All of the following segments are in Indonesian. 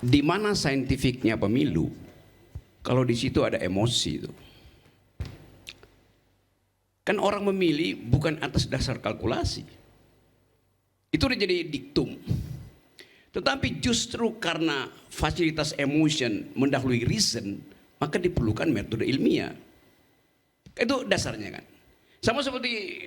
di mana saintifiknya pemilu kalau di situ ada emosi itu? Kan orang memilih bukan atas dasar kalkulasi. Itu udah jadi diktum. Tetapi justru karena fasilitas emotion mendahului reason, maka diperlukan metode ilmiah. Itu dasarnya kan. Sama seperti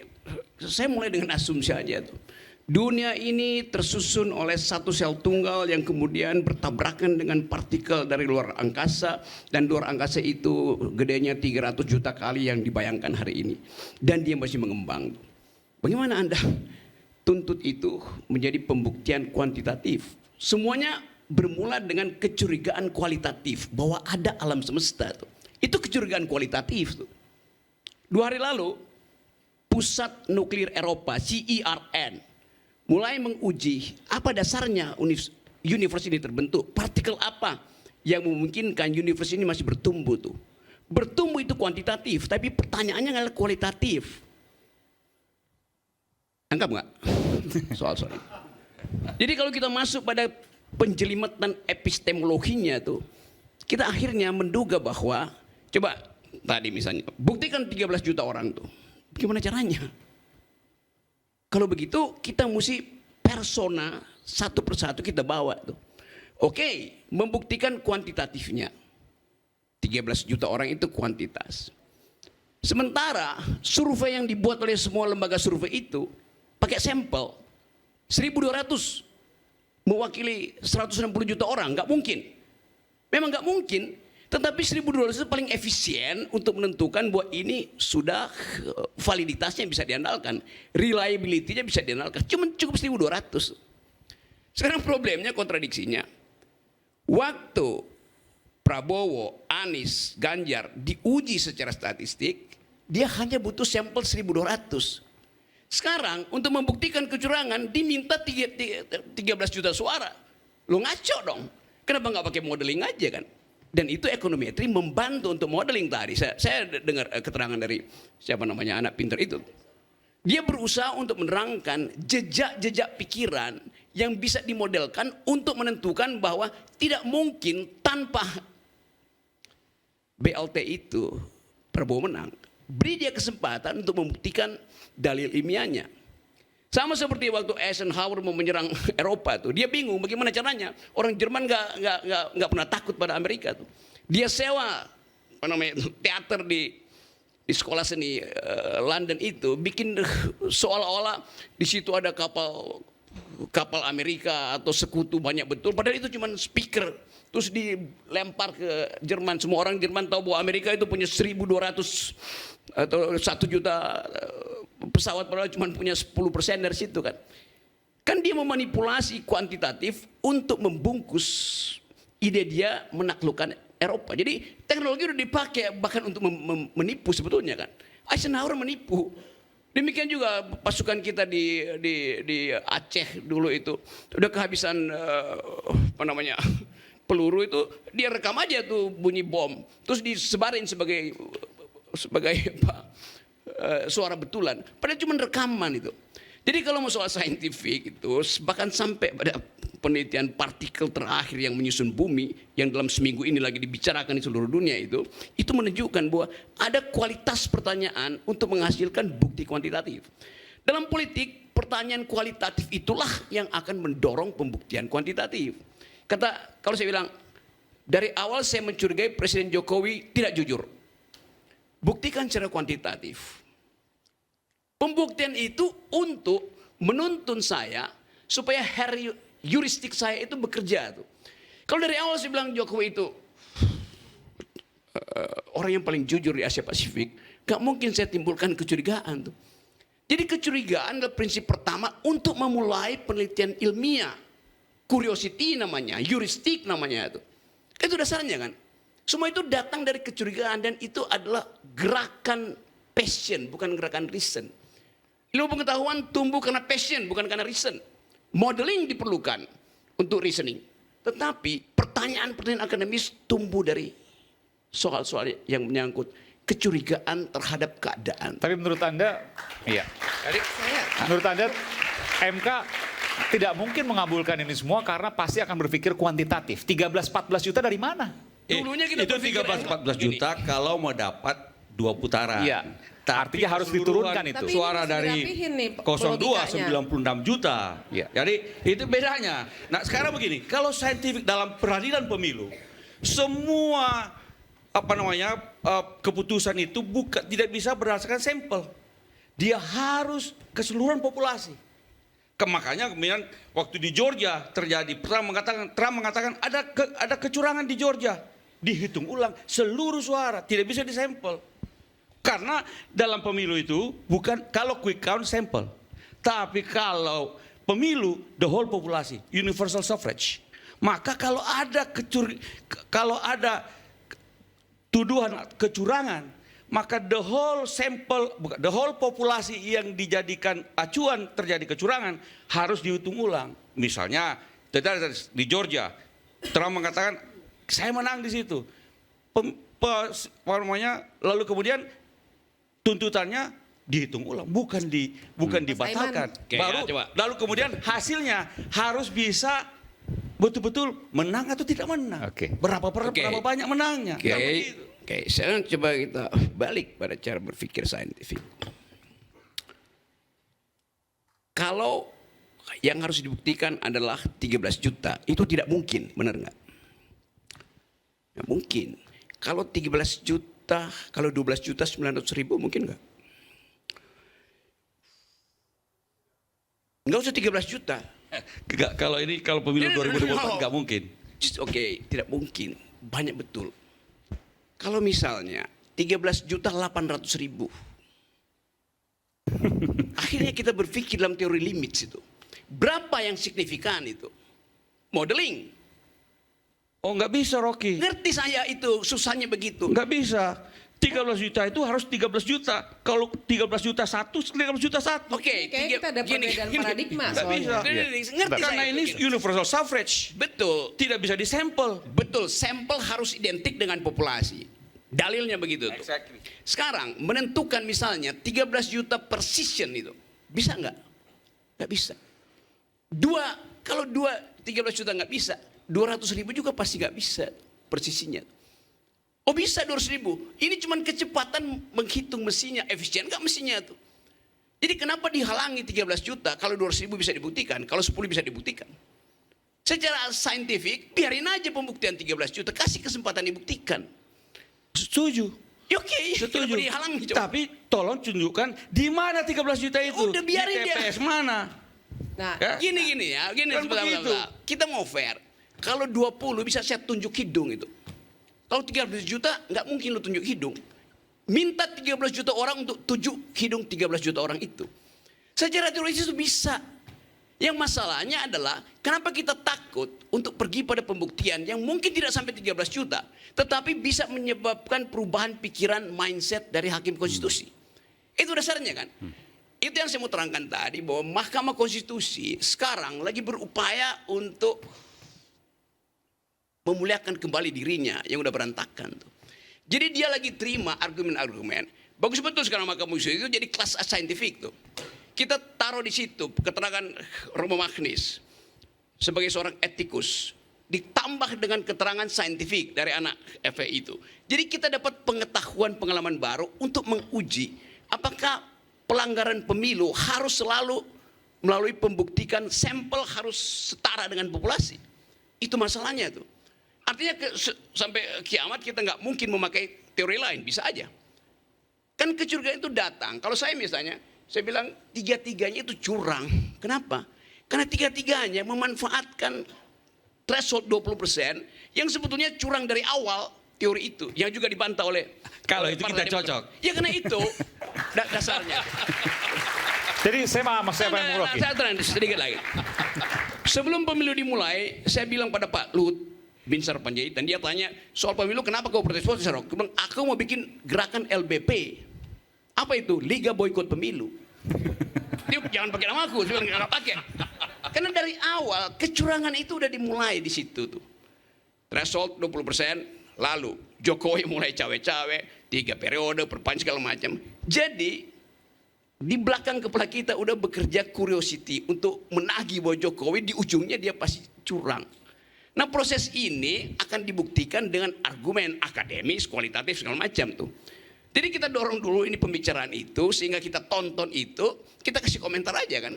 saya mulai dengan asumsi aja tuh. Dunia ini tersusun oleh satu sel tunggal yang kemudian bertabrakan dengan partikel dari luar angkasa, dan luar angkasa itu gedenya 300 juta kali yang dibayangkan hari ini, dan dia masih mengembang. Bagaimana Anda tuntut itu menjadi pembuktian kuantitatif? Semuanya bermula dengan kecurigaan kualitatif bahwa ada alam semesta tuh. Itu kecurigaan kualitatif tuh. 2 hari lalu Pusat Nuklir Eropa CERN mulai menguji apa dasarnya universe ini terbentuk, partikel apa yang memungkinkan universe ini masih bertumbuh tuh. Bertumbuh itu kuantitatif, tapi pertanyaannya adalah kualitatif. Anggap nggak soal-soal itu? Jadi kalau kita masuk pada penjelimatan epistemologinya tuh, kita akhirnya menduga bahwa, coba tadi misalnya, buktikan 13 juta orang tuh, gimana caranya? Kalau begitu kita mesti persona satu persatu kita bawa tuh. Oke, membuktikan kuantitatifnya. 13 juta orang itu kuantitas. Sementara survei yang dibuat oleh semua lembaga survei itu pakai sampel 1.200 mewakili 160 juta orang, nggak mungkin. Memang nggak mungkin. Tetapi 1.200 itu paling efisien untuk menentukan bahwa ini sudah validitasnya bisa diandalkan, reliability-nya bisa diandalkan. Cuma cukup 1.200. Sekarang problemnya, kontradiksinya, waktu Prabowo, Anies, Ganjar diuji secara statistik, dia hanya butuh sampel 1.200. Sekarang untuk membuktikan kecurangan diminta 13 juta suara. Lo ngaco dong. Kenapa nggak pakai modeling aja kan? Dan itu ekonometri membantu untuk modeling tadi. Saya dengar keterangan dari siapa namanya anak pintar itu. Dia berusaha untuk menerangkan jejak-jejak pikiran yang bisa dimodelkan untuk menentukan bahwa tidak mungkin tanpa BLT itu Prabowo menang. Beri dia kesempatan untuk membuktikan dalil ilmiahnya. Sama seperti waktu Eisenhower mau menyerang Eropa tuh, dia bingung bagaimana caranya. Orang Jerman nggak pernah takut pada Amerika tuh. Dia sewa teater di sekolah seni London itu, bikin seolah-olah di situ ada kapal Amerika atau sekutu banyak betul. Padahal itu cuma speaker. Terus dilempar ke Jerman. Semua orang Jerman tahu bahwa Amerika itu punya 1.200 atau 1 juta pesawat, padahal cuma punya 10% dari situ kan. Kan dia memanipulasi kuantitatif untuk membungkus ide dia menaklukkan Eropa. Jadi teknologi udah dipakai bahkan untuk menipu sebetulnya kan. Eisenhower menipu. Demikian juga pasukan kita di Aceh dulu itu udah kehabisan peluru itu, dia rekam aja tuh bunyi bom, terus disebarin sebagai suara betulan. Padahal cuma rekaman itu. Jadi kalau mau soal saintifik itu, bahkan sampai pada penelitian partikel terakhir yang menyusun bumi, yang dalam seminggu ini lagi dibicarakan di seluruh dunia itu menunjukkan bahwa ada kualitas pertanyaan untuk menghasilkan bukti kuantitatif. Dalam politik, pertanyaan kualitatif itulah yang akan mendorong pembuktian kuantitatif. Kalau saya bilang, dari awal saya mencurigai Presiden Jokowi tidak jujur. Buktikan secara kuantitatif. Pembuktian itu untuk menuntun saya supaya heuristik saya itu bekerja tuh. Kalau dari awal saya bilang Jokowi itu orang yang paling jujur di Asia Pasifik, gak mungkin saya timbulkan kecurigaan tuh. Jadi kecurigaan adalah prinsip pertama untuk memulai penelitian ilmiah. Curiosity namanya, heuristik namanya itu. Itu dasarnya kan. Semua itu datang dari kecurigaan, dan itu adalah gerakan passion, bukan gerakan reason. Ilmu pengetahuan tumbuh karena passion, bukan karena reason. Modeling diperlukan untuk reasoning. Tetapi pertanyaan-pertanyaan akademis tumbuh dari soal-soal yang menyangkut kecurigaan terhadap keadaan. Tapi menurut Anda, iya. Menurut Anda MK tidak mungkin mengabulkan ini semua karena pasti akan berpikir kuantitatif. 13-14 juta dari mana? Dulunya kita itu berpikir 13-14 juta kalau mau dapat 2 putaran. Iya. Tapi Artinya harus keseluruhan diturunkan itu. Tapi suara ini dari dirapihin nih, 02 96 juta. Iya. Jadi itu bedanya. Nah sekarang begini, kalau saintifik dalam peradilan pemilu, semua keputusan itu tidak bisa berdasarkan sampel. Dia harus keseluruhan populasi. Makanya kemudian waktu di Georgia terjadi, Trump mengatakan ada kecurangan di Georgia. Dihitung ulang seluruh suara, tidak bisa disampel. Karena dalam pemilu itu bukan kalau quick count sampel, tapi kalau pemilu the whole populasi, universal suffrage. Maka kalau ada tuduhan kecurangan, maka the whole populasi yang dijadikan acuan terjadi kecurangan harus dihitung ulang. Misalnya di Georgia, Trump mengatakan saya menang di situ. Lalu kemudian tuntutannya dihitung ulang, bukan dibatalkan. Lalu kemudian hasilnya harus bisa betul-betul menang atau tidak menang. Berapa banyak menangnya. Oke, sekarang coba kita balik pada cara berpikir saintifik. Kalau yang harus dibuktikan adalah 13 juta, itu tidak mungkin, benar nggak? Nggak mungkin. Kalau 13 juta, kalau 12 juta 900.000 mungkin nggak? Nggak usah 13 juta. Kalau pemilu 2024 nggak mungkin. Oke, tidak mungkin. Banyak betul. Kalau misalnya 13.800.000, akhirnya kita berpikir dalam teori limits itu. Berapa yang signifikan itu? Modeling. Oh nggak bisa Rocky. Ngerti saya itu, susahnya begitu. Nggak bisa. 13 juta itu harus 13 juta. Kalau 13 juta satu, 13 juta satu. Oke, Kayaknya kita ada perbedaan paradigma Nggak bisa. soalnya. Ngerti Karena saya ini itu. universal suffrage. Betul. Tidak bisa disampel. Betul, sampel harus identik dengan populasi. Dalilnya begitu tuh. Exactly. Sekarang menentukan misalnya 13 juta precision itu. Bisa nggak? Nggak bisa. Kalau 13 juta nggak bisa, 200.000 juga pasti nggak bisa persisinya. Oh bisa 200.000. Ini cuma kecepatan menghitung mesinnya, efisien nggak mesinnya tuh. Jadi kenapa dihalangi 13 juta kalau 200.000 bisa dibuktikan, kalau 10 bisa dibuktikan? Secara saintifik, biarin aja pembuktian 13 juta, kasih kesempatan dibuktikan. Setuju. Ya, oke, Setuju. kenapa dihalangi coba? Tapi tolong tunjukkan di mana 13 juta itu. Udah, biarin di dia. TPS mana? Nah, Ya? Gini Kan begitu. Kita mau fair. Kalau 20 bisa saya tunjuk hidung itu. Kalau 13 juta nggak mungkin lu tunjuk hidung. Minta 13 juta orang untuk tunjuk hidung 13 juta orang itu. Secara teoritis itu bisa. Yang masalahnya adalah kenapa kita takut untuk pergi pada pembuktian yang mungkin tidak sampai 13 juta. Tetapi bisa menyebabkan perubahan pikiran mindset dari hakim konstitusi. Itu dasarnya kan. Itu yang saya mau terangkan tadi bahwa Mahkamah Konstitusi sekarang lagi berupaya untuk memuliakan kembali dirinya yang udah berantakan tuh. Jadi dia lagi terima argumen-argumen. Bagus betul sekarang Mahkamah Konstitusi itu jadi kelas saintifik tuh. Kita taruh di situ keterangan Romo Magnis sebagai seorang etikus ditambah dengan keterangan saintifik dari anak FPI itu. Jadi kita dapat pengalaman baru untuk menguji apakah pelanggaran pemilu harus selalu melalui pembuktikan sampel harus setara dengan populasi. Itu masalahnya tuh. Artinya sampai kiamat kita nggak mungkin memakai teori lain, bisa aja. Kan kecurigaan itu datang. Kalau saya misalnya, saya bilang tiga-tiganya itu curang. Kenapa? Karena tiga-tiganya memanfaatkan threshold 20% yang sebetulnya curang dari awal teori itu. Yang juga dibantah oleh Kalau itu kita cocok. Ya karena itu dasarnya. Jadi saya paham maksudnya apa yang Bung Rocky. Saya terang sedikit lagi. Sebelum pemilu dimulai, saya bilang pada Pak Luhut Binsar Panjaitan, dia tanya soal pemilu kenapa kau protes? Saya bilang aku mau bikin gerakan LBP. Apa itu? Liga Boykot Pemilu. Dia jangan pakai nama aku, saya bilang nggak pakai. Karena dari awal kecurangan itu udah dimulai di situ tuh. Threshold 20%, lalu Jokowi mulai cawe-cawe, 3 periode, perpanjang segala macam. Jadi Di belakang kepala kita udah bekerja curiosity untuk menagih bahwa Jokowi di ujungnya dia pasti curang. Nah proses ini akan dibuktikan dengan argumen akademis, kualitatif segala macam tuh. Jadi kita dorong dulu ini pembicaraan itu sehingga kita tonton itu, kita kasih komentar aja kan.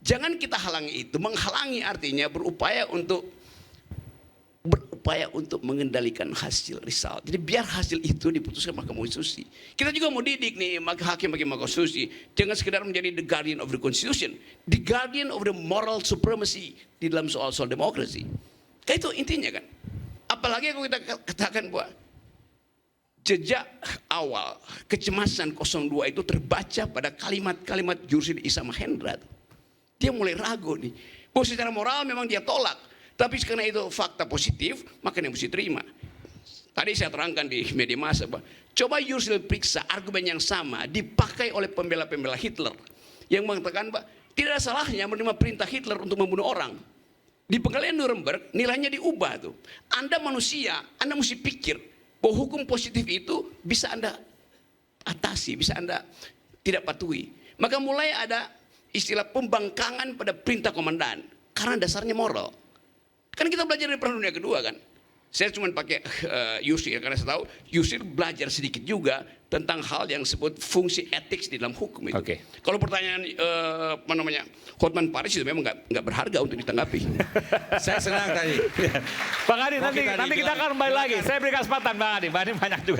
Jangan kita halangi itu, menghalangi artinya berupaya untuk mengendalikan hasil result. Jadi biar hasil itu diputuskan Mahkamah Konstitusi. Kita juga mau didik nih hakim Mahkamah Konstitusi, jangan sekedar menjadi the guardian of the constitution, the guardian of the moral supremacy di dalam soal-soal demokrasi. Kayak itu intinya kan. Apalagi kalau kita katakan bahwa jejak awal kecemasan 02 itu terbaca pada kalimat-kalimat Jursil Isa Mahendra. Dia mulai ragu nih. Bahwa secara moral memang dia tolak. Tapi karena itu fakta positif, makanya mesti terima. Tadi saya terangkan di media massa, bahwa coba Yusril periksa argumen yang sama dipakai oleh pembela-pembela Hitler yang mengatakan bahwa tidak ada salahnya menerima perintah Hitler untuk membunuh orang. Di pengadilan Nuremberg nilainya diubah tuh. Anda manusia, Anda mesti pikir bahwa hukum positif itu bisa Anda atasi, bisa Anda tidak patuhi. Maka mulai ada istilah pembangkangan pada perintah komandan karena dasarnya moral. Kan kita belajar dari Perang Dunia Kedua kan. Saya cuma pakai Yusril karena saya tahu Yusril belajar sedikit juga tentang hal yang disebut fungsi etik di dalam hukum itu. Oke. Kalau pertanyaan Hotman Paris itu memang nggak berharga untuk ditanggapi. Saya senang tadi. Bang Adi, Mau nanti kita akan kembali lagi. Saya berikan kesempatan Bang Adi banyak juga.